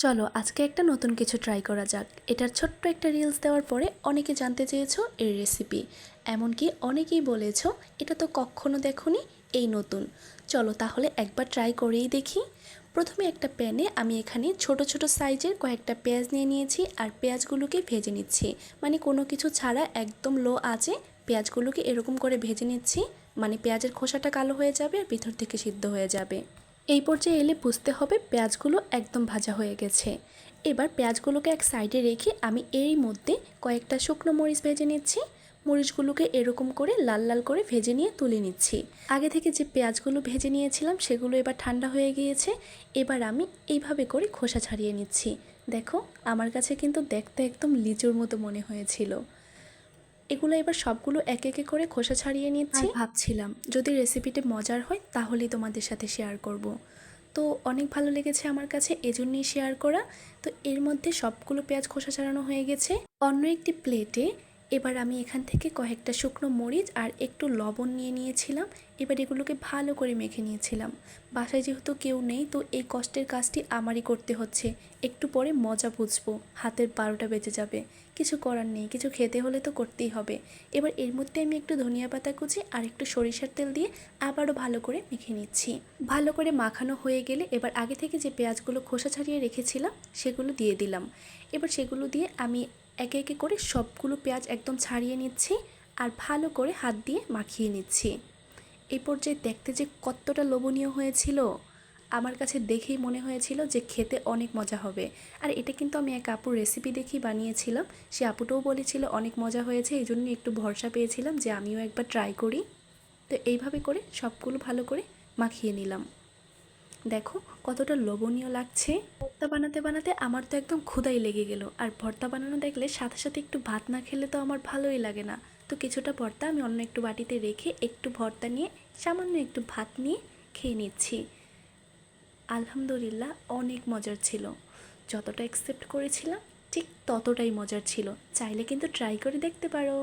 চলো আজকে একটা নতুন কিছু ট্রাই করা যাক। এটার ছোট্ট একটা রিলস দেওয়ার পরে অনেকে জানতে চেয়েছো এর রেসিপি, এমনকি অনেকেই বলেছো এটা তো কখনো দেখোনি, এই নতুন। চলো তাহলে একবার ট্রাই করেই দেখি। প্রথমে একটা প্যানে আমি এখানে ছোট ছোট সাইজের কয়েকটা পেঁয়াজ নিয়ে নিয়েছি আর পেঁয়াজগুলোকে ভেজে নিচ্ছি, মানে কোনো কিছু ছাড়া একদম লো আঁচে পেঁয়াজগুলোকে এরকম করে ভেজে নিচ্ছি। মানে পেঁয়াজের খোসাটা কালো হয়ে যাবে আর ভিতর থেকে সিদ্ধ হয়ে যাবে। এই পর্যায়ে এলে বুঝতে হবে পেঁয়াজগুলো একদম ভাজা হয়ে গেছে। এবার পেঁয়াজগুলোকে এক সাইডে রেখে আমি এরই মধ্যে কয়েকটা শুকনো মরিচ ভেজে নিচ্ছি। মরিচগুলোকে এরকম করে লাল লাল করে ভেজে নিয়ে তুলে নিচ্ছি। আগে থেকে যে পেঁয়াজগুলো ভেজে নিয়েছিলাম সেগুলো এবার ঠান্ডা হয়ে গিয়েছে। এবার আমি এইভাবে করে খোসা ছাড়িয়ে নিচ্ছি। দেখো আমার কাছে কিন্তু দেখতে একদম লিচুর মতো মনে হয়েছিল। এগুলো এবার সবগুলো এক একে করে খোসা ছাড়িয়ে নিচ্ছি। ভাবছিলাম যদি রেসিপিটি মজার হয় তাহলেই তোমাদের সাথে শেয়ার করব। তো অনেক ভালো লেগেছে আমার কাছে, এজন্যই শেয়ার করা। তো এর মধ্যে সবগুলো পেঁয়াজ খোসা ছাড়ানো হয়ে গেছে। অন্য একটি প্লেটে এবার আমি এখান থেকে কয়েকটা শুকনো মরিচ আর একটু লবণ নিয়ে নিয়েছিলাম। এবার এগুলোকে ভালো করে মেখে নিয়েছিলাম। বাসায় যেহেতু কেউ নেই তো এই কষ্টের কাজটি আমারই করতে হচ্ছে। একটু পরে মজা বুঝবো, হাতের 12টা বেজে যাবে। কিছু করার নেই, কিছু খেতে হলে তো করতেই হবে। এবার এর মধ্যে আমি একটু ধনিয়া পাতা কুচি আর একটু সরিষার তেল দিয়ে আবারও ভালো করে মেখে নিচ্ছি। ভালো করে মাখানো হয়ে গেলে এবার আগে থেকে যে পেঁয়াজগুলো খোসা ছাড়িয়ে রেখেছিলাম সেগুলো দিয়ে দিলাম। এবার সেগুলো দিয়ে আমি একে একে করে সবগুলো পেঁয়াজ একদম ছাড়িয়ে নিচ্ছি আর ভালো করে হাত দিয়ে মাখিয়ে নিচ্ছি। এই পর্যায়ে দেখতে যে কতটা লোভনীয় হয়েছিল, আমার কাছে দেখেই মনে হয়েছিল যে খেতে অনেক মজা হবে। আর এটা কিন্তু আমি এক আপুর রেসিপি দেখেই বানিয়েছিলাম। সে আপুটাও বলেছিল অনেক মজা হয়েছে, এই জন্য একটু ভরসা পেয়েছিলাম যে আমিও একবার ট্রাই করি। তো এইভাবে করে সবগুলো ভালো করে মাখিয়ে নিলাম। দেখো কতটা লোভনীয় লাগছে। ভর্তা বানাতে বানাতে আমার তো একদম ক্ষুধাই লেগে গেল। আর ভর্তা বানানো দেখলে সাথে সাথে একটু ভাত না খেলে তো আমার ভালোই লাগে না। তো কিছুটা ভর্তা আমি অন্য একটু বাটিতে রেখে একটু ভর্তা নিয়ে সামান্য একটু ভাত নিয়ে খেয়ে নিচ্ছি। আলহামদুলিল্লাহ অনেক মজার ছিল। যতটা এক্সপেক্ট করেছিলাম ঠিক ততটাই মজার ছিল। চাইলে কিন্তু ট্রাই করে দেখতে পারো।